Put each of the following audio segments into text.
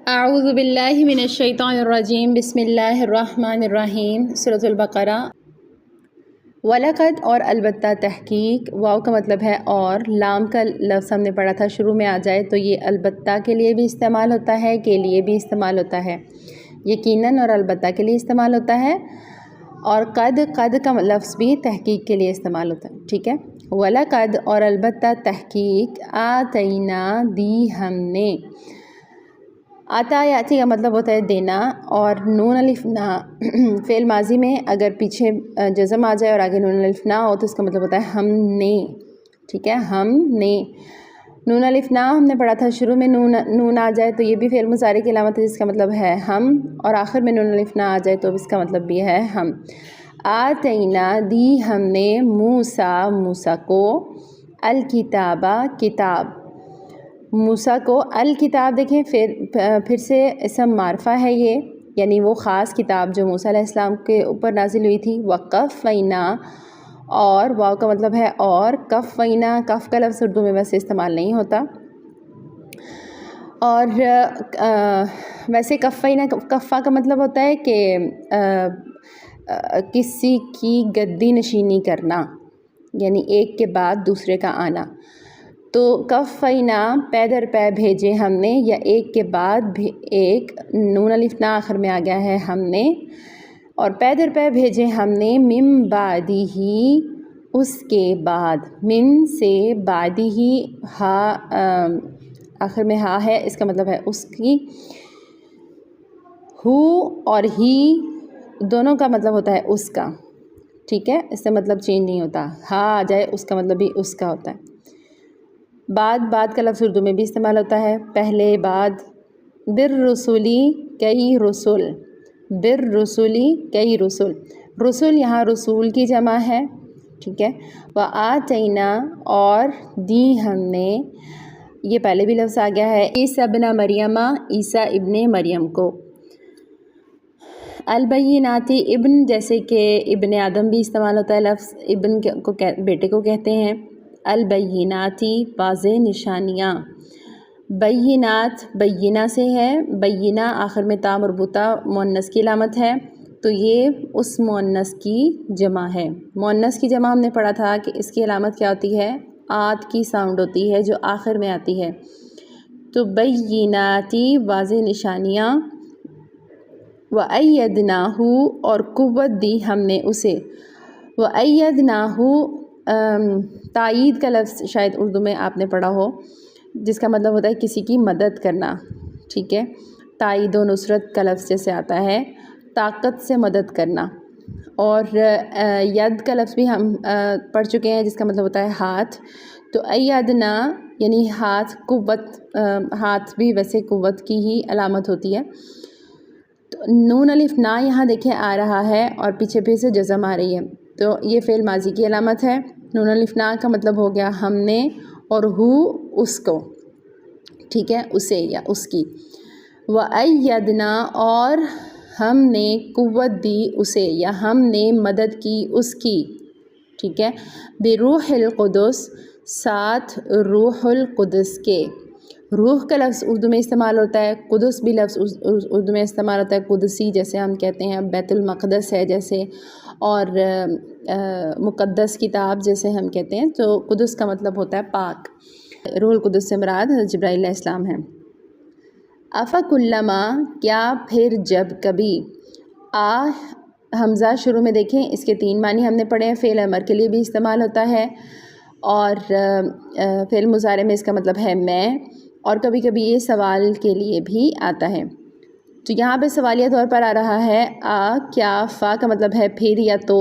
اعوذ باللہ من الشیطان الرجیم بسم اللہ الرحمن الرحیم سورۃ البقرہ۔ وَلَقَدْ اور البتہ تحقیق، واو کا مطلب ہے اور، لام کا لفظ ہم نے پڑھا تھا شروع میں آ جائے تو یہ البتہ کے لیے بھی استعمال ہوتا ہے، کے لیے بھی استعمال ہوتا ہے، یقیناً اور البتہ کے لیے استعمال ہوتا ہے، اور قد کا لفظ بھی تحقیق کے لیے استعمال ہوتا ہے، ٹھیک ہے۔ وَلَقَدْ اور البتہ تحقیق، آتینا دی ہم نے، آتا یاتی کا مطلب ہوتا ہے دینا، اور نون الف نا فعل ماضی میں اگر پیچھے جزم آ جائے اور آگے نون الف نا ہو تو اس کا مطلب ہوتا ہے ہم نے، ٹھیک ہے، ہم نے۔ نون الف نا ہم نے پڑھا تھا شروع میں نون آ جائے تو یہ بھی فعل مضارع کی علامت ہے جس کا مطلب ہے ہم، اور آخر میں نون الف نا آ جائے تو اس کا مطلب بھی ہے ہم۔ آتینا دی ہم نے موسیٰ کو، الکتابہ کتاب، موسیٰ کو الکتاب، دیکھیں پھر سے اسم معرفہ ہے یہ، یعنی وہ خاص کتاب جو موسیٰ علیہ السلام کے اوپر نازل ہوئی تھی۔ وقفینا، اور واو کا مطلب ہے اور، کفینا، کف کا لفظ اردو میں ویسے استعمال نہیں ہوتا، اور ویسے کفینا کفا کا مطلب ہوتا ہے کہ کسی کی گدی نشینی کرنا، یعنی ایک کے بعد دوسرے کا آنا۔ تو کفینا پے در پے بھیجے ہم نے، یا ایک کے بعد ایک، نون الف نا آخر میں آ گیا ہے ہم نے، اور پے در پے بھیجے ہم نے، من بعدہ اس کے بعد، من سے بعدہ ہا آخر میں ہا ہے، اس کا مطلب ہے اس کی، ہو اور ہی دونوں کا مطلب ہوتا ہے اس کا، ٹھیک ہے، اس سے مطلب چینج نہیں ہوتا، ہا آ جائے اس کا مطلب بھی اس کا ہوتا ہے۔ بعد کا لفظ اردو میں بھی استعمال ہوتا ہے، پہلے بعد۔ بالرسولی کئی رسول، بالرسولی کئی رسول، رسول یہاں رسول کی جمع ہے، ٹھیک ہے۔ وآتینا اور دی ہم نے، یہ پہلے بھی لفظ آ گیا ہے، عیسیٰ ابن مریم، عیسیٰ ابن مریم کو۔ البیناتی، ابن جیسے کہ ابن آدم بھی استعمال ہوتا ہے لفظ، ابن کو بیٹے کو کہتے ہیں۔ البیناتی واضح نشانیاں، بینات بینہ سے ہے، بینہ آخر میں تا مربوطہ مؤنث کی علامت ہے، تو یہ اس مؤنث کی جمع ہے۔ مؤنث کی جمع ہم نے پڑھا تھا کہ اس کی علامت کیا ہوتی ہے، آت کی ساؤنڈ ہوتی ہے جو آخر میں آتی ہے، تو بیناتی واضح نشانیاں۔ وَأَيَّدْنَاهُ اور قوت دی ہم نے اسے، وَأَيَّدْنَاهُ تائید کا لفظ شاید اردو میں آپ نے پڑھا ہو، جس کا مطلب ہوتا ہے کسی کی مدد کرنا، ٹھیک ہے، تائید و نصرت کا لفظ جیسے آتا ہے، طاقت سے مدد کرنا۔ اور ید کا لفظ بھی ہم پڑھ چکے ہیں جس کا مطلب ہوتا ہے ہاتھ، تو ایدنا یعنی ہاتھ، قوت، ہاتھ بھی ویسے قوت کی ہی علامت ہوتی ہے۔ تو نون الف نا یہاں دیکھیں آ رہا ہے اور پیچھے پھر سے جزم آ رہی ہے، تو یہ فعل ماضی کی علامت ہے۔ نون الف نا کا مطلب ہو گیا ہم نے، اور ہو اس کو، ٹھیک ہے، اسے یا اس کی۔ وَأَيَّدْنَا اور ہم نے قوت دی اسے، یا ہم نے مدد کی اس کی، ٹھیک ہے، بروح القدس ساتھ روح القدس کے۔ روح کا لفظ اردو میں استعمال ہوتا ہے، قدس بھی لفظ اردو میں استعمال ہوتا ہے، قدسی جیسے ہم کہتے ہیں، بیت المقدس ہے جیسے، اور مقدس کتاب جیسے ہم کہتے ہیں، تو قدس کا مطلب ہوتا ہے پاک۔ روح القدس سے مراد جبرائیل علیہ السلام ہیں۔ افکلما کیا پھر جب کبھی، حمزہ شروع میں دیکھیں، اس کے 3 معنی ہم نے پڑھے ہیں، فعل امر کے لیے بھی استعمال ہوتا ہے، اور فعل مضارع میں اس کا مطلب ہے میں، اور کبھی کبھی یہ سوال کے لیے بھی آتا ہے۔ تو یہاں پہ سوالیہ طور پر آ رہا ہے کیا، فا کا مطلب ہے پھر یا تو،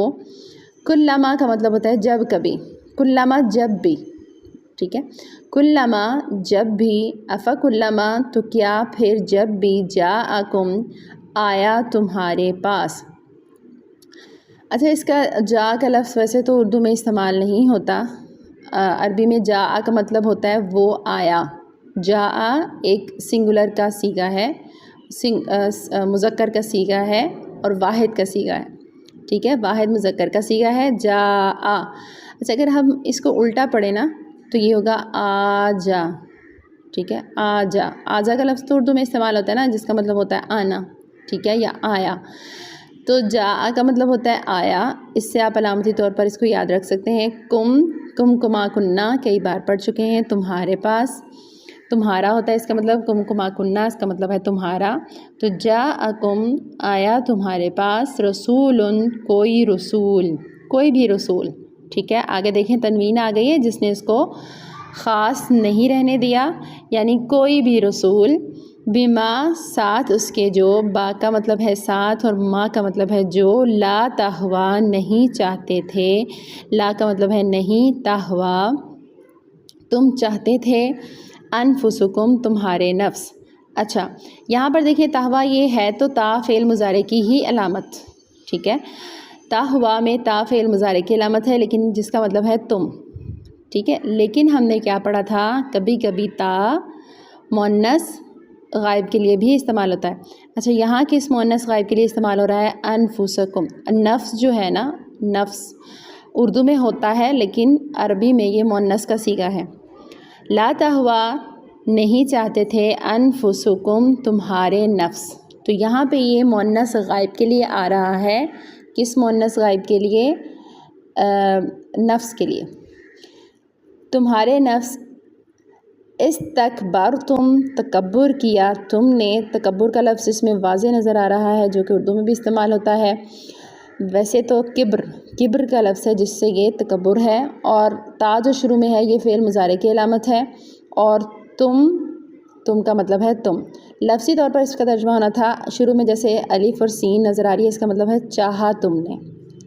کلما کا مطلب ہوتا ہے جب کبھی، کلما جب بھی، ٹھیک ہے، کلما جب بھی، افکلما تو کیا پھر جب بھی، جاءکم آیا تمہارے پاس۔ اچھا، اس کا جا کا لفظ ویسے تو اردو میں استعمال نہیں ہوتا، عربی میں جاء کا مطلب ہوتا ہے وہ آیا۔ جاء ایک سنگولر کا صیغہ ہے، مذکر کا صیغہ ہے، اور واحد کا صیغہ ہے، ٹھیک ہے، واحد مذکر کا صیغہ ہے جاء۔ اچھا، اگر ہم اس کو الٹا پڑھیں نا تو یہ ہوگا آ جا، ٹھیک ہے. آجا، آجا کا لفظ تو اردو میں استعمال ہوتا ہے نا، جس کا مطلب ہوتا ہے آنا. ٹھیک ہے، یا آیا. تو جا کا مطلب ہوتا ہے آیا. اس سے آپ علامتی طور پر اس کو یاد رکھ سکتے ہیں. کم کما کننا کئی بار پڑھ چکے ہیں. تمہارے پاس، تمہارا ہوتا ہے اس کا مطلب. کما کننا اس کا مطلب ہے تمہارا. تو جاءکم آیا تمہارے پاس. رسول کوئی رسول، کوئی بھی رسول. ٹھیک ہے، آگے دیکھیں تنوین آ گئی ہے جس نے اس کو خاص نہیں رہنے دیا، یعنی کوئی بھی رسول. بما ساتھ اس کے جو، با کا مطلب ہے ساتھ اور ما کا مطلب ہے جو. لا تہوا نہیں چاہتے تھے. لا کا مطلب ہے نہیں، تہوا تم چاہتے تھے. انفسکم تمہارے نفس. اچھا یہاں پر دیکھیں تہوا یہ ہے تو تا فعل مضارع کی ہی علامت. ٹھیک ہے، تہوا میں تا فعل مضارع کی علامت ہے، لیکن جس کا مطلب ہے تم. ٹھیک ہے، لیکن ہم نے کیا پڑھا تھا، کبھی کبھی تا مؤنث غائب کے لیے بھی استعمال ہوتا ہے. اچھا یہاں کس مؤنث غائب کے لیے استعمال ہو رہا ہے؟ انفسکم. نفس جو ہے نا، نفس اردو میں ہوتا ہے لیکن عربی میں یہ مؤنث کا صیغہ ہے. لا تہوا نہیں چاہتے تھے. انفسکم تمہارے نفس. تو یہاں پہ یہ مؤنث غائب کے لیے آ رہا ہے. کس مؤنث غائب کے لیے؟ نفس کے لیے. تمہارے نفس. استکبرتم تکبر کیا تم نے. تکبر کا لفظ اس میں واضح نظر آ رہا ہے، جو کہ اردو میں بھی استعمال ہوتا ہے. ویسے تو کبر کا لفظ ہے جس سے یہ تکبر ہے، اور تا جو شروع میں ہے یہ فعل مضارع کی علامت ہے. اور تم کا مطلب ہے تم. لفظی طور پر اس کا ترجمہ ہونا تھا، شروع میں جیسے الف اور سین نظر آ رہی ہے، اس کا مطلب ہے چاہا تم نے.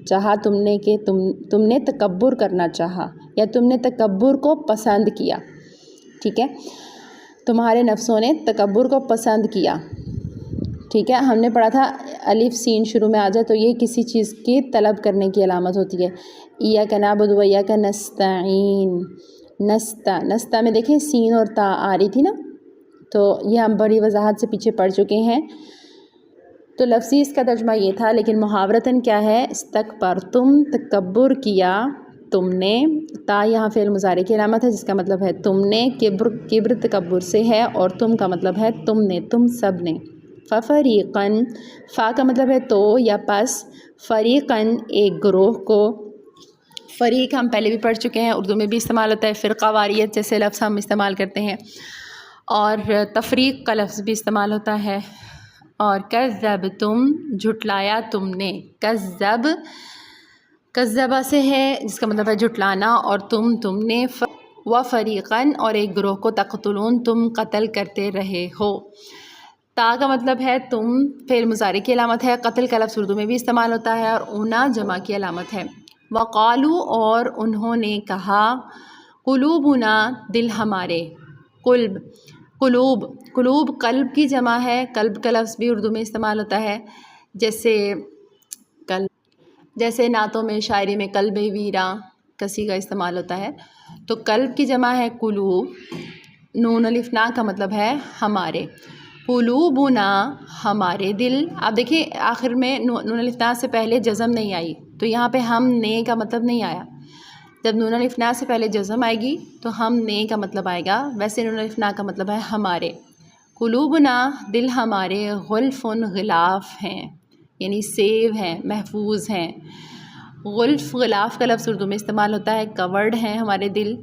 چاہا تم نے کہ تم نے تکبر کرنا چاہا، یا تم نے تکبر کو پسند کیا. ٹھیک ہے، تمہارے نفسوں نے تکبر کو پسند کیا. ٹھیک ہے، ہم نے پڑھا تھا الف سین شروع میں آ جائے تو یہ کسی چیز کی طلب کرنے کی علامت ہوتی ہے. ایاک نعبد و ایاک نستعین. نستا میں دیکھیں سین اور تا آ رہی تھی نا، تو یہ ہم بڑی وضاحت سے پیچھے پڑھ چکے ہیں. تو لفظی اس کا ترجمہ یہ تھا، لیکن محاورتاً کیا ہے؟ استکبرتم تکبر کیا تم نے. تا یہاں فعل مضارع کی علامت ہے جس کا مطلب ہے تم نے. کبر تکبر سے ہے، اور تم کا مطلب ہے تم نے، تم سب نے. ففریقاً، فا کا مطلب ہے تو یا پس. فریقاً ایک گروہ کو. فریق ہم پہلے بھی پڑھ چکے ہیں، اردو میں بھی استعمال ہوتا ہے. فرقہ واریت جیسے لفظ ہم استعمال کرتے ہیں، اور تفریق کا لفظ بھی استعمال ہوتا ہے. اور کذبتم جھٹلایا تم نے. کذبہ سے ہے جس کا مطلب ہے جھٹلانا، اور تم نے. وفریقاً اور ایک گروہ کو. تقتلون تم قتل کرتے رہے ہو. تا کا مطلب ہے تم، فعل مضارع کی علامت ہے. قتل کا لفظ اردو میں بھی استعمال ہوتا ہے، اور اونا جمع کی علامت ہے. وقالو اور انہوں نے کہا. قلوبنا دل ہمارے. قلوب قلب کی جمع ہے. قلب کا لفظ بھی اردو میں استعمال ہوتا ہے، جیسے نعتوں میں، شاعری میں قلب ویراں کسی کا استعمال ہوتا ہے. تو قلب کی جمع ہے قلوب. نون الف نا کا مطلب ہے ہمارے. قلوبنا ہمارے دل. آپ دیکھیں آخر میں نون الف نا سے پہلے جزم نہیں آئی، تو یہاں پہ ہم نے کا مطلب نہیں آیا. جب نون الف نا سے پہلے جزم آئے گی تو ہم نے کا مطلب آئے گا. ویسے نون الف نا کا مطلب ہے ہمارے. قلوبنا دل ہمارے. غلف غلاف ہیں، یعنی سیو ہیں، محفوظ ہیں. غلف غلاف کا لفظ اردو میں استعمال ہوتا ہے. کورڈ ہیں ہمارے دل.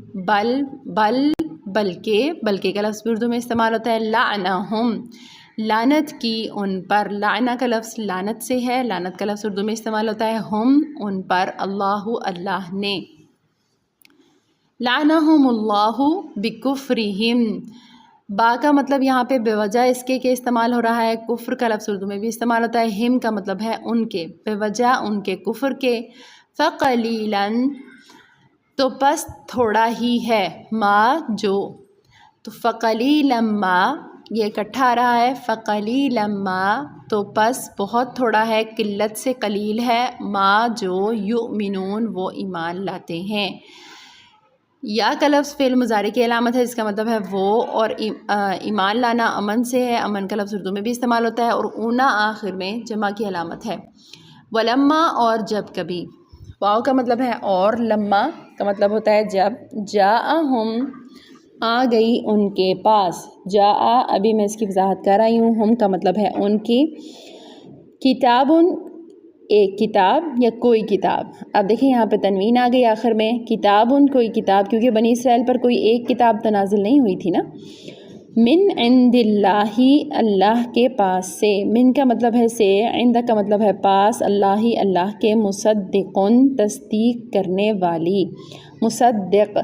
بلکہ کا لفظ بھی اردو میں استعمال ہوتا ہے. لعنہم لعنت کی ان پر. لعنہ کا لفظ لعنت سے ہے. لعنت کا لفظ اردو میں استعمال ہوتا ہے ہم ان پر. اللہ نے. لعنہم اللہ بکفرہم. با کا مطلب یہاں پہ بے وجہ اس کے استعمال ہو رہا ہے. کفر کا لفظ اردو میں بھی استعمال ہوتا ہے. ہم کا مطلب ہے ان کے، بے وجہ ان کے کفر کے. فقلیلاً تو پس تھوڑا ہی ہے. ما جو. تو فقلیلاً ما یہ اکٹھا آ رہا ہے. فقلیلاً ما تو پس بہت تھوڑا ہے، قلت سے قلیل ہے. ما جو یؤمنون وہ ایمان لاتے ہیں. یا کا لفظ فعل مضارع کی علامت ہے جس کا مطلب ہے وہ، اور ایمان لانا امن سے ہے. امن کا لفظ اردو میں بھی استعمال ہوتا ہے، اور اونا آخر میں جمع کی علامت ہے. ولما اور جب کبھی. واؤ کا مطلب ہے اور، لما کا مطلب ہوتا ہے جب. جاءہم آ گئی ان کے پاس، جا ابھی میں اس کی وضاحت کر رہی ہوں، ہم کا مطلب ہے ان کی، کتابن ایک کتاب یا کوئی کتاب۔ اب دیکھیں یہاں پہ تنوین آ گئی آخر میں، کتابن کوئی کتاب، کیونکہ بنی اسرائیل پر کوئی ایک کتاب تو نازل نہیں ہوئی تھی نا، من عند اللہ اللہ کے پاس سے، من کا مطلب ہے سے، عند کا مطلب ہے پاس، اللہ اللہ کے، مصدقن تصدیق کرنے والی، مصدق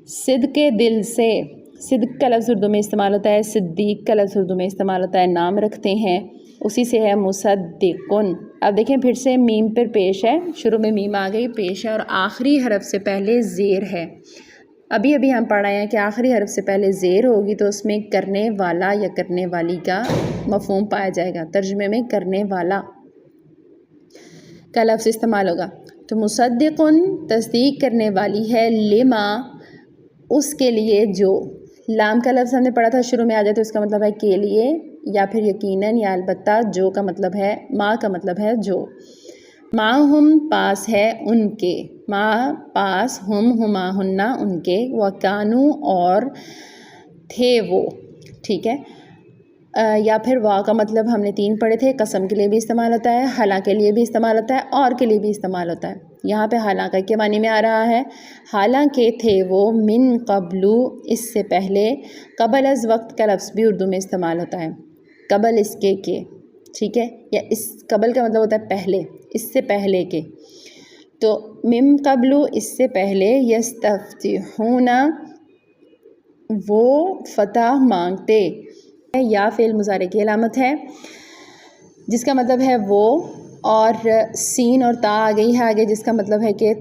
صدق دل سے، صدق کا لفظ اردو میں استعمال ہوتا ہے، صدیق کا لفظ اردو میں استعمال ہوتا ہے، نام رکھتے ہیں اسی سے ہے مصدقن۔ اب دیکھیں پھر سے میم پر پیش ہے، شروع میں میم آ گئی پیش ہے، اور آخری حرف سے پہلے زیر ہے۔ ابھی ہم پڑھ رہے ہیں کہ آخری حرف سے پہلے زیر ہوگی تو اس میں کرنے والا یا کرنے والی کا مفہوم پایا جائے گا، ترجمے میں کرنے والا کا لفظ استعمال ہوگا۔ تو مصدقن تصدیق کرنے والی ہے، لما اس کے لیے جو، لام کا لفظ ہم نے پڑھا تھا شروع میں آ جائے تو اس کا مطلب ہے کے لیے، یا پھر یقیناً یا البتہ، جو کا مطلب ہے، ما کا مطلب ہے جو، ما ہم پاس ہے ان کے، ما پاس، ہم ہما ہننا ان کے، وکانو اور تھے وہ، ٹھیک ہے۔ یا پھر وا کا مطلب ہم نے 3 پڑھے تھے، قسم کے لیے بھی استعمال ہوتا ہے، حالانکہ کے لیے بھی استعمال ہوتا ہے، اور کے لیے بھی استعمال ہوتا ہے۔ یہاں پہ حالانکہ کے معنی میں آ رہا ہے، حالانکہ تھے وہ، من قبلو اس سے پہلے، قبل از وقت کا لفظ بھی اردو میں استعمال ہوتا ہے، قبل اس کے، ٹھیک ہے، یا اس قبل کا مطلب ہوتا ہے پہلے، اس سے پہلے کے، تو من قبلو اس سے پہلے، یستفتحون وہ فتح مانگتے، یا فعل مضارع کی علامت ہے جس کا مطلب ہے وہ، اور سین اور تا آ گئی ہے آگے جس کا مطلب ہے کہ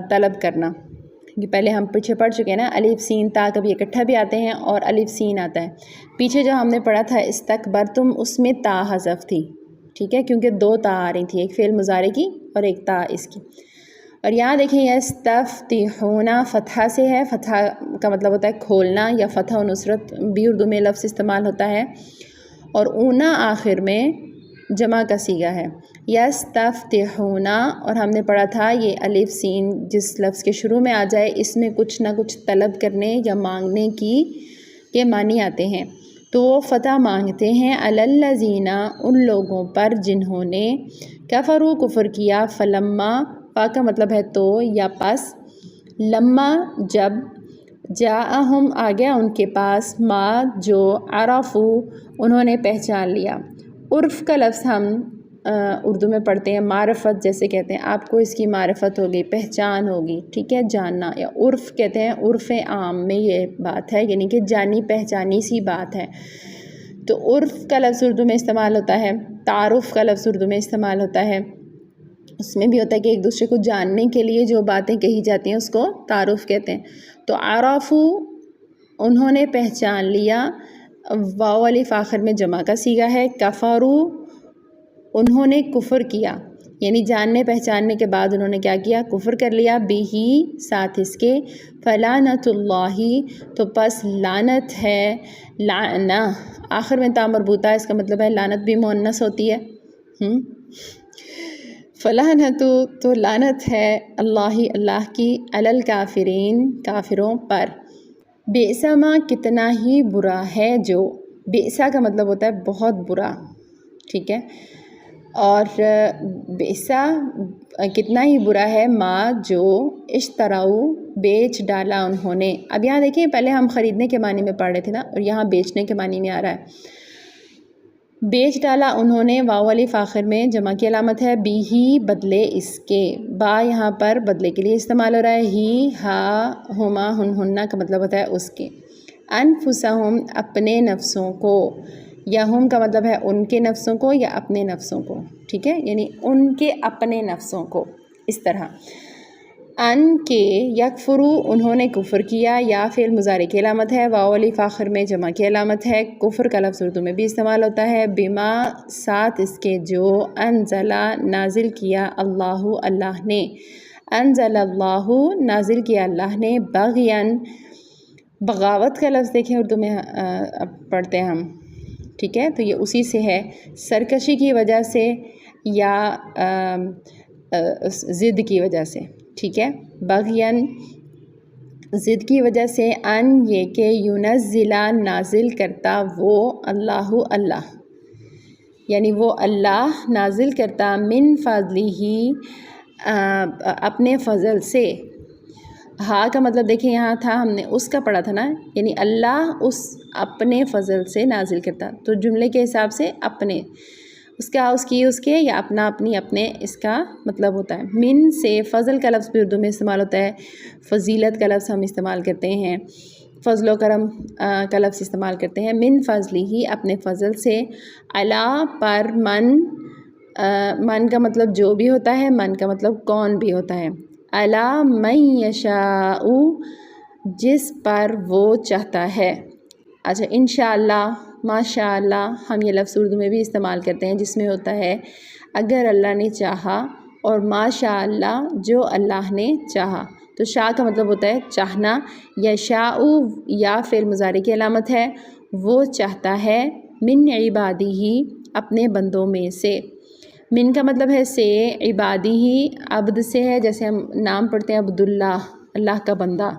طلب کرنا، یہ پہلے ہم پیچھے پڑھ چکے ہیں نا، الف سین تا کبھی اکٹھا بھی آتے ہیں اور الف سین آتا ہے، پیچھے جو ہم نے پڑھا تھا استکبرتم اس میں تا حذف تھی، ٹھیک ہے، کیونکہ 2 تا آ رہی تھی، ایک فعل مضارع کی اور ایک تا اس کی، اور یہاں دیکھیں یستفتحون فتحہ سے ہے، فتحہ کا مطلب ہوتا ہے کھولنا یا فتح و نصرت بھی اردو میں لفظ استعمال ہوتا ہے، اور اونا آخر میں جمع کا صیغہ ہے، یستفتحون، اور ہم نے پڑھا تھا یہ الف سین جس لفظ کے شروع میں آ جائے اس میں کچھ نہ کچھ طلب کرنے یا مانگنے کے معنی آتے ہیں، تو وہ فتح مانگتے ہیں، علی الذین ان لوگوں پر جنہوں نے، کفروا کفر کیا، فلما پا کا مطلب ہے تو یا پس، لما جب، جاءہم آ گیا ان کے پاس، ما جو، عرفو انہوں نے پہچان لیا، عرف کا لفظ ہم اردو میں پڑھتے ہیں معرفت جیسے کہتے ہیں، آپ کو اس کی معرفت ہوگی، پہچان ہوگی، ٹھیک ہے، جاننا، یا عرف کہتے ہیں، عرف عام میں یہ بات ہے، یعنی کہ جانی پہچانی سی بات ہے، تو عرف کا لفظ اردو میں استعمال ہوتا ہے، تعارف کا لفظ اردو میں استعمال ہوتا ہے، اس میں بھی ہوتا ہے کہ ایک دوسرے کو جاننے کے لیے جو باتیں کہی جاتی ہیں اس کو تعارف کہتے ہیں، تو عرفو انہوں نے پہچان لیا، واو الف آخر میں جمع کا صیغہ ہے، کفروا انہوں نے کفر کیا، یعنی جاننے پہچاننے کے بعد انہوں نے کیا کیا، کفر کر لیا، بھی ساتھ اس کے، فلعنت اللہ تو پس لعنت ہے، لعنہ آخر میں تا مربوطہ ہے، اس کا مطلب ہے لعنت بھی مؤنث ہوتی ہے، فلعنت تو لعنت ہے، اللہ کی، علی الکافرین کافروں پر، بئس ما کتنا ہی برا ہے جو، بئسا کا مطلب ہوتا ہے بہت برا، ٹھیک ہے، اور بئسا کتنا ہی برا ہے، ما جو، اشتراؤ بیچ ڈالا انہوں نے، اب یہاں دیکھیں پہلے ہم خریدنے کے معنی میں پڑھ رہے تھے نا، اور یہاں بیچنے کے معنی میں آ رہا ہے، بیچ ڈالا انہوں نے، واو الف آخر میں جمع کی علامت ہے، بھی ہی بدلے اس کے، با یہاں پر بدلے کے لیے استعمال ہو رہا ہے، ہی ہا ہما ہننا کا مطلب ہوتا ہے اس کے، انفسہم اپنے نفسوں کو، یا ہم کا مطلب ہے ان کے نفسوں کو یا اپنے نفسوں کو، ٹھیک ہے، یعنی ان کے اپنے نفسوں کو، اس طرح، ان کے، یکفرو انہوں نے کفر کیا، یا فعل مضارع کی علامت ہے، واو الف آخر میں جمع کی علامت ہے، کفر کا لفظ اردو میں بھی استعمال ہوتا ہے، بما ساتھ اس کے جو، انزلہ نازل کیا، اللہ نے، انزل اللہ نازل کیا اللہ نے، بغین بغاوت کا لفظ دیکھیں اردو میں پڑھتے ہیں ہم، ٹھیک ہے، تو یہ اسی سے ہے، سرکشی کی وجہ سے یا ضد کی وجہ سے، ٹھیک ہے، بغین ضد کی وجہ سے، ان یہ کہ ینزلہ نازل کرتا وہ اللہ اللہ، یعنی وہ اللہ نازل کرتا من فضلہ ہی اپنے فضل سے۔ ہاں کا مطلب دیکھیں یہاں تھا، ہم نے اس کا پڑھا تھا نا، یعنی اللہ اس اپنے فضل سے نازل کرتا، تو جملے کے حساب سے اپنے، اس کا اس کی اس کے یا اپنا اپنی اپنے، اس کا مطلب ہوتا ہے من سے۔ فضل کا لفظ بھی اردو میں استعمال ہوتا ہے، فضیلت کا لفظ ہم استعمال کرتے ہیں، فضل و کرم کا لفظ استعمال کرتے ہیں۔ من فضل ہی اپنے فضل سے، علا پر، من کا مطلب جو بھی ہوتا ہے، من کا مطلب کون بھی ہوتا ہے، علا من یشاء جس پر وہ چاہتا ہے۔ اچھا انشاءاللہ، ماشاءاللہ ہم یہ لفظ اردو میں بھی استعمال کرتے ہیں جس میں ہوتا ہے اگر اللہ نے چاہا، اور ماشاءاللہ جو اللہ نے چاہا۔ تو شاء کا مطلب ہوتا ہے چاہنا، یشاء یا فعل مضارع کی علامت ہے، وہ چاہتا ہے، من عبادہ اپنے بندوں میں سے۔ من کا مطلب ہے سے، عبادی ہی عبد سے ہے، جیسے ہم نام پڑھتے ہیں عبداللہ، اللہ کا بندہ،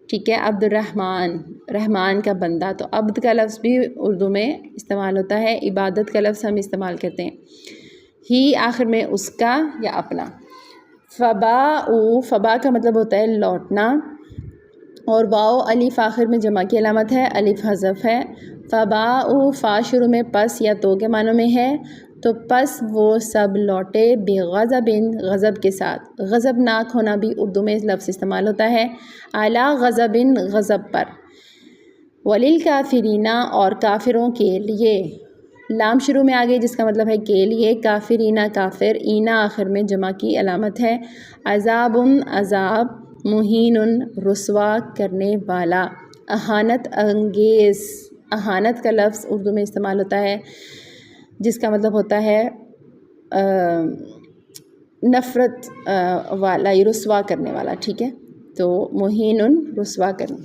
ٹھیک ہے، عبد الرحمن، رحمان کا بندہ، تو عبد کا لفظ بھی اردو میں استعمال ہوتا ہے، عبادت کا لفظ ہم استعمال کرتے ہیں، ہی آخر میں اس کا یا اپنا۔ فبا کا مطلب ہوتا ہے لوٹنا، اور واو الف آخر میں جمع کی علامت ہے، الف حذف ہے۔ فباء فا شروع میں پس یا تو کے معنوں میں ہے، تو پس وہ سب لوٹے، بغضب غضب کے ساتھ، غضب ناک ہونا بھی اردو میں لفظ استعمال ہوتا ہے، علی غضب غضب پر، وللکافرین اور کافروں کے لیے، لام شروع میں آ گئی جس کا مطلب ہے کے لیے، کافرین کافر، اینا آخر میں جمع کی علامت ہے، عذاب عذاب، مہین رسوا کرنے والا، اہانت انگیز، اہانت کا لفظ اردو میں استعمال ہوتا ہے جس کا مطلب ہوتا ہے نفرت والا، رسوا کرنے والا، ٹھیک ہے، تو مہین رسوا کرنے۔